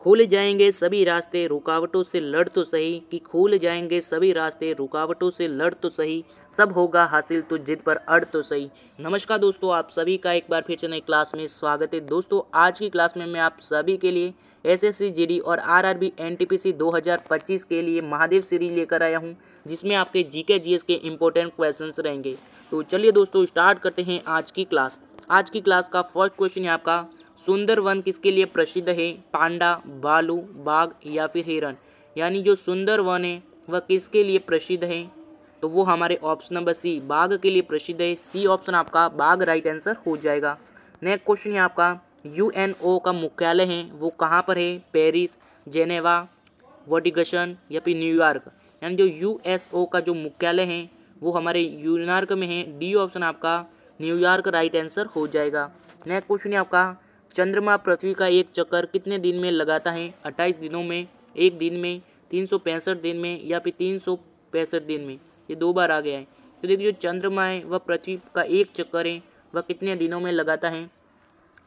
खुल जाएंगे सभी रास्ते रुकावटों से लड़ तो सही, कि खुल जाएंगे सभी रास्ते रुकावटों से लड़ तो सही, सब होगा हासिल तो जिद पर अड़ तो सही। नमस्कार दोस्तों, आप सभी का एक बार फिर से नई क्लास में स्वागत है। दोस्तों आज की क्लास में मैं आप सभी के लिए एसएससी जीडी और आरआरबी एनटीपीसी 2025 के लिए महादेव सीरीज लेकर आया हूं, जिसमें आपके जीके जीएस के इंपॉर्टेंट क्वेश्चंस रहेंगे। तो चलिए दोस्तों स्टार्ट करते हैं आज की क्लास। आज की क्लास का फर्स्ट क्वेश्चन है आपका, सुंदरवन किसके लिए प्रसिद्ध है? पांडा, भालू, बाघ या फिर हिरण। यानी जो सुंदरवन है वह किसके लिए प्रसिद्ध है? तो वो हमारे ऑप्शन नंबर सी बाघ के लिए प्रसिद्ध है। सी ऑप्शन आपका बाघ राइट आंसर हो जाएगा। नेक्स्ट क्वेश्चन है आपका, यूएनओ का मुख्यालय है वो कहाँ पर है? पेरिस, जेनेवा, वाशिंगटन या फिर न्यूयॉर्क। यानी जो यूएसओ का जो मुख्यालय है वो हमारे न्यूयॉर्क में है। डी ऑप्शन आपका न्यूयॉर्क राइट आंसर हो जाएगा। नेक्स्ट क्वेश्चन है आपका, चंद्रमा पृथ्वी का एक चक्कर कितने दिन में लगाता है? 28 दिनों में, एक दिन में, 365 दिन में या फिर 365 दिन में। ये दो बार आ गया है। तो देखिए जो चंद्रमा है वह पृथ्वी का एक चक्कर है वह कितने दिनों में लगाता है?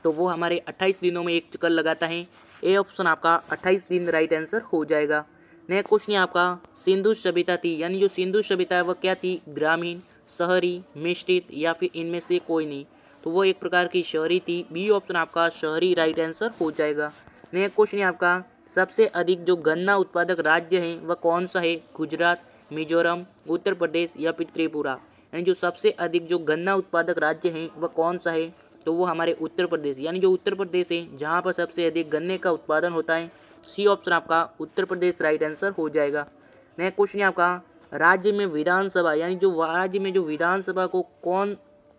तो वो हमारे 28 दिनों में एक चक्कर लगाता है। ए ऑप्शन आपका 28 दिन राइट आंसर हो जाएगा। नेक्स्ट क्वेश्चन है आपका, सिंधु सभ्यता थी, यानी जो सिंधु सभ्यता है वह क्या थी? ग्रामीण, शहरी, मिश्रित या फिर इनमें से कोई नहीं। तो वो एक प्रकार की शहरी थी। बी ऑप्शन आपका शहरी राइट आंसर हो जाएगा। नेक्स्ट क्वेश्चन है आपका, सबसे अधिक जो गन्ना उत्पादक राज्य है वह कौन सा है? गुजरात, मिजोरम, उत्तर प्रदेश या फिर त्रिपुरा। यानी जो सबसे अधिक जो गन्ना उत्पादक राज्य है वह कौन सा है? तो वो हमारे उत्तर प्रदेश, यानी जो उत्तर प्रदेश है जहाँ पर सबसे अधिक गन्ने का उत्पादन होता है। सी ऑप्शन आपका उत्तर प्रदेश राइट आंसर हो जाएगा। नेक्स्ट क्वेश्चन है आपका, राज्य में विधानसभा, यानी जो राज्य में जो विधानसभा को कौन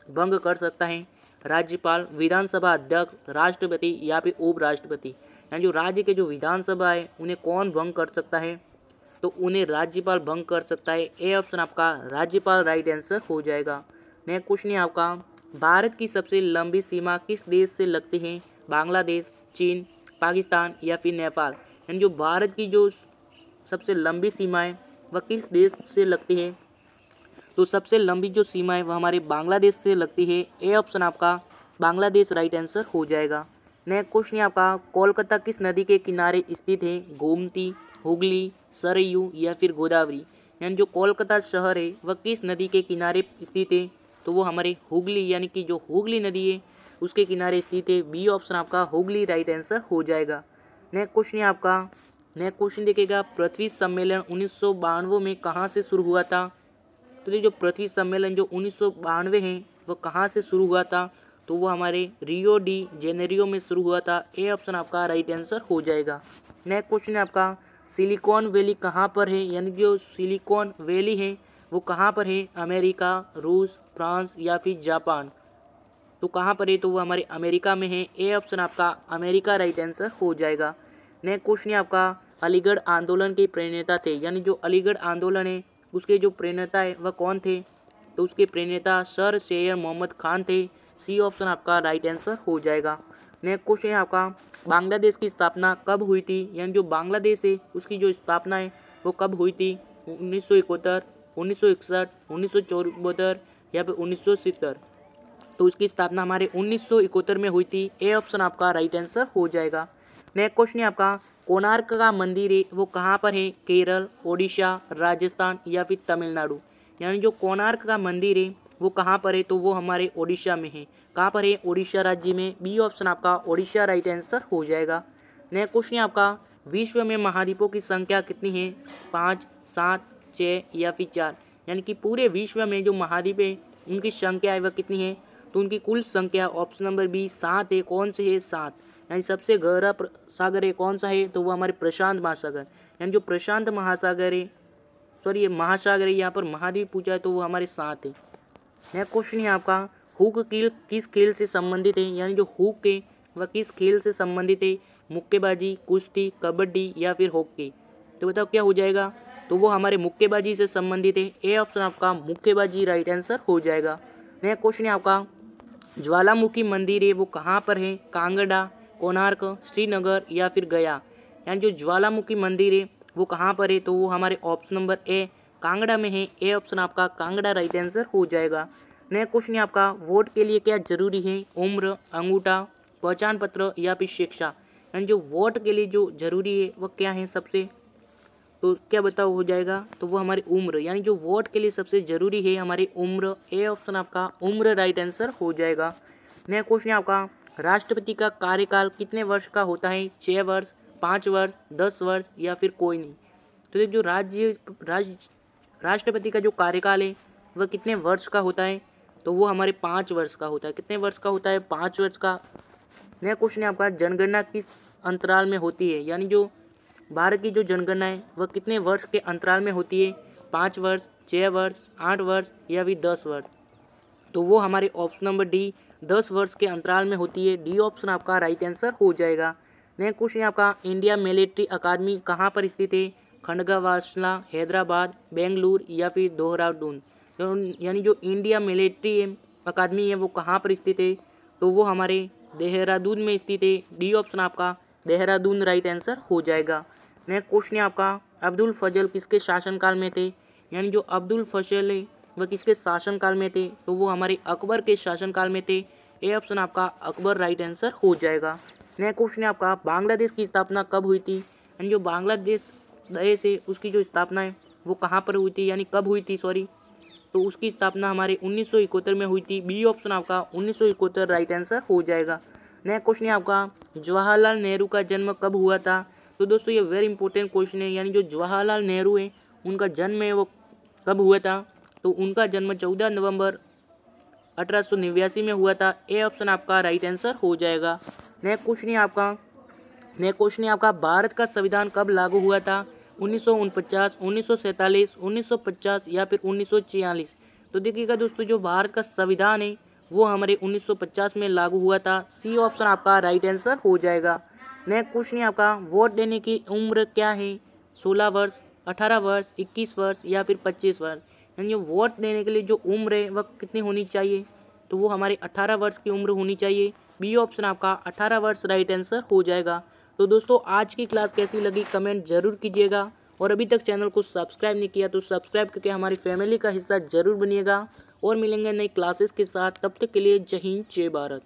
भंग कर सकता है? राज्यपाल, विधानसभा अध्यक्ष, राष्ट्रपति या फिर उपराष्ट्रपति। यानी जो राज्य के जो विधानसभा है उन्हें कौन भंग कर सकता है? तो उन्हें राज्यपाल भंग कर सकता है। ए ऑप्शन आपका राज्यपाल राइट आंसर हो जाएगा। नेक्स्ट क्वेश्चन है आपका, भारत की सबसे लंबी सीमा किस देश से लगती है? बांग्लादेश, चीन, पाकिस्तान या फिर नेपाल। यानी जो भारत की जो सबसे लंबी सीमा है वह किस देश से लगती है? तो सबसे लंबी जो सीमा है वह हमारे बांग्लादेश से लगती है। ए ऑप्शन आपका बांग्लादेश राइट आंसर हो जाएगा। नेक्स्ट क्वेश्चन है आपका, कोलकाता किस नदी के किनारे स्थित है? गोमती, हुगली, सरयू या फिर गोदावरी। यानी जो कोलकाता शहर है वह किस नदी के किनारे स्थित है? तो वो हमारे हुगली, यानी कि जो हुगली नदी है उसके किनारे स्थित है। बी ऑप्शन आपका हुगली राइट आंसर हो जाएगा। नेक्स्ट क्वेश्चन है आपका, नेक्स्ट क्वेश्चन देखिएगा, पृथ्वी सम्मेलन 1992 में कहाँ से शुरू हुआ था? तो देखिए जो पृथ्वी सम्मेलन जो 1992 है वह कहाँ से शुरू हुआ था? तो वो हमारे रियो डी जेनेरियो में शुरू हुआ था। ए ऑप्शन आपका राइट आंसर हो जाएगा। नेक्स्ट क्वेश्चन है आपका, सिलिकॉन वैली कहाँ पर है? यानी जो सिलिकॉन वैली है वो कहाँ पर है? अमेरिका, रूस, फ्रांस या फिर जापान। तो कहाँ पर है? तो वो हमारे अमेरिका में है। ए ऑप्शन आपका अमेरिका राइट आंसर हो जाएगा। नेक्स्ट क्वेश्चन है आपका, अलीगढ़ आंदोलन के प्रणेता थे, यानी जो अलीगढ़ आंदोलन है उसके जो प्रणेता है वह कौन थे? तो उसके प्रणेता सर सैयद मोहम्मद खान थे। सी ऑप्शन आपका राइट आंसर हो जाएगा। नेक्स्ट क्वेश्चन है आपका, बांग्लादेश की स्थापना कब हुई थी? यानी जो बांग्लादेश है उसकी जो स्थापना है वो कब हुई थी? 1971, 1961, 1974 या फिर 1970। तो उसकी स्थापना हमारे 1971 में हुई थी। ए ऑप्शन आपका राइट आंसर हो जाएगा। नेक्स्ट क्वेश्चन है आपका, कोणार्क का मंदिर है वो कहाँ पर है? केरल, ओडिशा, राजस्थान या फिर तमिलनाडु। यानी जो कोणार्क का मंदिर है वो कहाँ पर है? तो वो हमारे ओडिशा में है। कहाँ पर है? ओडिशा राज्य में। बी ऑप्शन आपका ओडिशा राइट आंसर हो जाएगा। नेक्स्ट क्वेश्चन है आपका, विश्व में महाद्वीपों की संख्या कितनी है? 5, 7, 6 या फिर 4। यानी कि पूरे विश्व में जो महाद्वीप है उनकी संख्या है वह कितनी है? तो उनकी कुल संख्या ऑप्शन नंबर बी 7 है। कौन से है? 7। यानी सबसे गहरा सागर है कौन सा है? तो वो हमारे प्रशांत महासागर। यानी जो प्रशांत महासागर है, सॉरी ये महासागर है, यहाँ पर महाद्वीप पूछा है तो वो हमारे 7 है। नेक्स्ट क्वेश्चन है आपका, हुक कील किस खेल से संबंधित है? यानी जो हुक है वह किस खेल से संबंधित है? मुक्केबाजी, कुश्ती, कबड्डी या फिर हॉकी। तो बताओ क्या हो जाएगा? तो वो हमारे मुक्केबाजी से संबंधित है। ए ऑप्शन आपका मुक्केबाजी राइट आंसर हो जाएगा। नेक्स्ट क्वेश्चन है आपका, ज्वालामुखी मंदिर है वो कहाँ पर है? कांगड़ा, कोणार्क, श्रीनगर या फिर गया। यानी जो ज्वालामुखी मंदिर है वो कहाँ पर है? तो वो हमारे ऑप्शन नंबर ए कांगड़ा में है। ए ऑप्शन आपका कांगड़ा राइट आंसर हो जाएगा। नेक्स्ट क्वेश्चन है आपका, वोट के लिए क्या जरूरी है? उम्र, अंगूठा, पहचान पत्र या फिर शिक्षा। एंड जो वोट के लिए जो ज़रूरी है वह क्या है सबसे, तो क्या बताओ हो जाएगा, तो वो हमारी उम्र, यानी जो वोट के लिए सबसे ज़रूरी है हमारी उम्र। ए ऑप्शन आपका उम्र राइट आंसर हो जाएगा। नेक्स्ट क्वेश्चन है आपका, राष्ट्रपति का कार्यकाल कितने वर्ष का होता है? 6 वर्ष, 5 वर्ष, 10 वर्ष या फिर कोई नहीं। तो देख जो राष्ट्रपति का जो कार्यकाल है वह कितने वर्ष का होता है? तो वो हमारे 5 वर्ष का होता है। कितने वर्ष का होता है? 5 वर्ष का। नेक्स्ट क्वेश्चन है आपका, जनगणना किस अंतराल में होती है? यानी जो भारत की जो जनगणना है वह कितने वर्ष के अंतराल में होती है? 5 वर्ष, 6 वर्ष, 8 वर्ष या फिर 10 वर्ष। तो वो हमारे ऑप्शन नंबर डी 10 वर्ष के अंतराल में होती है। डी ऑप्शन आपका राइट आंसर हो जाएगा। नेक्स्ट क्वेश्चन आपका, इंडिया मिलिट्री अकादमी कहाँ पर स्थित है? खंडगवासला, हैदराबाद, बेंगलुरु या फिर देहरादून। यानी जो इंडिया मिलिट्री अकादमी है वो कहाँ पर स्थित है? तो वो हमारे देहरादून में स्थित है। डी ऑप्शन आपका देहरादून राइट आंसर हो जाएगा। नेक्स्ट क्वेश्चन है आपका, अब्दुल फजल किसके शासनकाल में थे? यानी जो अब्दुल फजल है वह किसके शासनकाल में थे? तो वो हमारे अकबर के शासनकाल में थे। ए ऑप्शन आपका अकबर राइट आंसर हो जाएगा। नेक्स्ट क्वेश्चन है आपका, बांग्लादेश की स्थापना कब हुई थी? यानी जो बांग्लादेश देश है उसकी जो स्थापना है वो कहाँ पर हुई थी, यानी कब हुई थी सॉरी, तो उसकी स्थापना हमारे 1971 में हुई थी। बी ऑप्शन आपका 1971 राइट आंसर हो जाएगा। नेक्स्ट क्वेश्चन है आपका, जवाहरलाल नेहरू का जन्म कब हुआ था? तो दोस्तों ये वेरी इंपॉर्टेंट क्वेश्चन है, यानी जो जवाहरलाल नेहरू है उनका जन्म है वो कब हुआ था? तो उनका जन्म 14 नवंबर 1889 में हुआ था। ए ऑप्शन आपका राइट आंसर हो जाएगा। नेक्स्ट क्वेश्चन है आपका, भारत का संविधान कब लागू हुआ था? 1949, 1947, 1950 या फिर 1946। तो देखिएगा दोस्तों जो भारत का संविधान है वो हमारे 1950 में लागू हुआ था। सी ऑप्शन आपका राइट आंसर हो जाएगा। नेक्स्ट क्वेश्चन है आपका, वोट देने की उम्र क्या है? 16 वर्ष, 18 वर्ष, 21 वर्ष या फिर 25 वर्ष। यानी वोट देने के लिए जो उम्र है वह कितनी होनी चाहिए? तो वो हमारे 18 वर्ष की उम्र होनी चाहिए। बी ऑप्शन आपका 18 वर्ष राइट आंसर हो जाएगा। तो दोस्तों आज की क्लास कैसी लगी कमेंट जरूर कीजिएगा, और अभी तक चैनल को सब्सक्राइब नहीं किया तो सब्सक्राइब करके हमारी फैमिली का हिस्सा जरूर बनिएगा। और मिलेंगे नई क्लासेस के साथ, तब तक के लिए जय हिंद जय भारत।